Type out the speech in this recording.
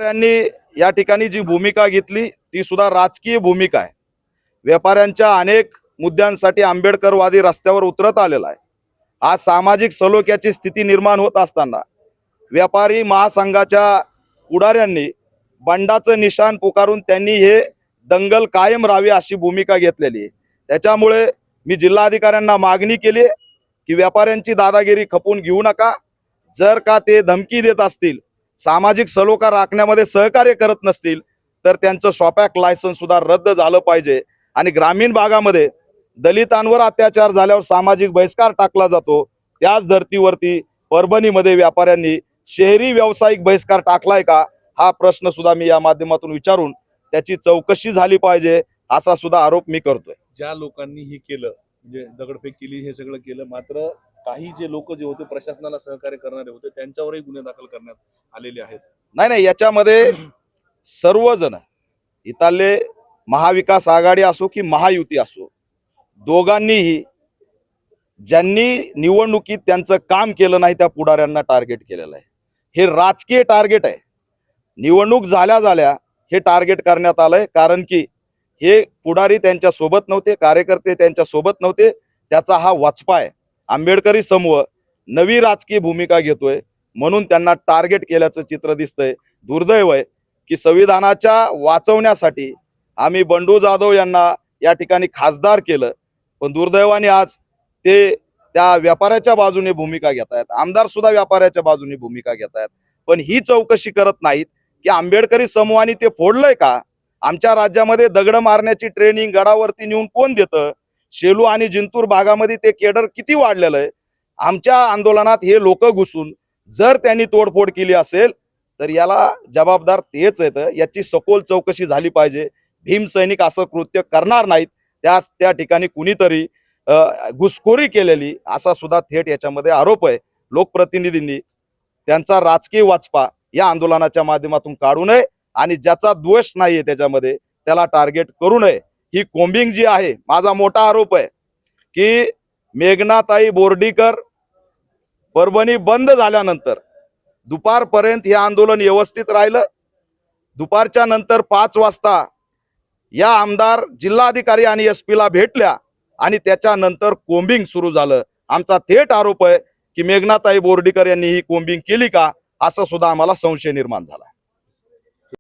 व्यापाऱ्यांनी या ठिकाणी जी भूमिका घेतली ती सुद्धा राजकीय भूमिका आहे। व्यापाऱ्यांच्या अनेक मुद्द्यांसाठी आंबेडकरवादी रस्त्यावर उतरत आलेला आहे। आज सामाजिक सलोख्याची स्थिती निर्माण होत असताना व्यापारी महासंघाच्या पुढाऱ्यांनी बंडाचं निशाण पुकारून त्यांनी हे दंगल कायम राहावी अशी भूमिका घेतलेली आहे। त्याच्यामुळे मी जिल्हाधिकाऱ्यांना मागणी केली की व्यापाऱ्यांची दादागिरी खपून घेऊ नका। जर का ते धमकी देत असतील, सामाजिक सलोखा राखण्यामध्ये सहकार्य करत नसतील, तर त्यांचं शॉपॅक लायसन्स सुद्धा रद्द झालं पाहिजे। आणि ग्रामीण भागामध्ये दलितांवर अत्याचार झाल्यावर सामाजिक बहिष्कार टाकला जातो, त्याच धर्तीवरती परभणीमध्ये व्यापाऱ्यांनी शहरी व्यावसायिक बहिष्कार टाकलाय का, हा प्रश्न सुद्धा मी या माध्यमातून विचारून त्याची चौकशी झाली पाहिजे असा सुद्धा आरोप मी करतोय। ज्या लोकांनी हे केलं, म्हणजे दगडफेक केली, हे सगळं केलं, मात्र काही जे लोक जे होते प्रशासनाला सहकार्य करणारे होते त्यांच्यावरही गुन्हे दाखल करण्यात आलेले आहेत। नाही, याच्यामध्ये सर्वजण इथले महाविकास आघाडी असो की महायुती असो, दोघांनीही ज्यांनी निवडणुकीत त्यांचं काम केलं नाही त्या पुढाऱ्यांना टार्गेट केलेलं आहे। हे राजकीय टार्गेट आहे। निवडणूक झाल्या हे टार्गेट करण्यात आलंय, कारण की हे पुढारी त्यांच्या सोबत नव्हते, कार्यकर्ते त्यांच्या सोबत नव्हते। त्याचा हा वचपा आहे। आंबेडकरी समूह नवी राजकीय भूमिका घेतोय म्हणून त्यांना टार्गेट केल्याचं चित्र दिसतंय। दुर्दैव आहे की संविधानाच्या वाचवण्यासाठी आम्ही बंडू जाधव यांना या ठिकाणी खासदार केलं, पण दुर्दैवाने आज ते त्या व्यापाऱ्याच्या बाजूने भूमिका घेत आहेत। आमदार सुद्धा व्यापाऱ्याच्या बाजूने भूमिका घेत आहेत, पण ही चौकशी करत नाहीत की आंबेडकरी समूहाने ते फोडलंय का। आमच्या राज्यामध्ये दगड मारण्याची ट्रेनिंग गडावरती नेऊन कोण देतं? शेलू आणि जिंतूर भागामध्ये ते केडर किती वाढलेलं आहे। आमच्या आंदोलनात हे लोक घुसून जर त्यांनी तोडफोड केली असेल तर याला जबाबदार तेच आहेत। याची सखोल चौकशी झाली पाहिजे। भीमसैनिक असं कृत्य करणार नाहीत, त्या ठिकाणी कुणीतरी घुसखोरी केलेली असा सुद्धा थेट याच्यामध्ये आरोप आहे। लोकप्रतिनिधींनी त्यांचा राजकीय वाचपा या आंदोलनाच्या माध्यमातून काढू नये आणि ज्याचा दोष नाहीये त्याच्यामध्ये त्याला टार्गेट करू नये। ही कोम्बिंग जी आहे, माझा मोठा आरोप आहे की मेघनाताई बोर्डीकर परभणी बंद झाल्यानंतर दुपारपर्यंत हे आंदोलन व्यवस्थित राहिलं। दुपारच्या नंतर 5 वाजता या आमदार जिल्हाधिकारी आणि एसपी ला भेटल्या आणि त्याच्यानंतर कोम्बिंग सुरू झालं। आमचा थेट आरोप आहे की मेघनाताई बोर्डीकर यांनी ही कोम्बिंग केली का, असं सुद्धा आम्हाला संशय निर्माण झाला।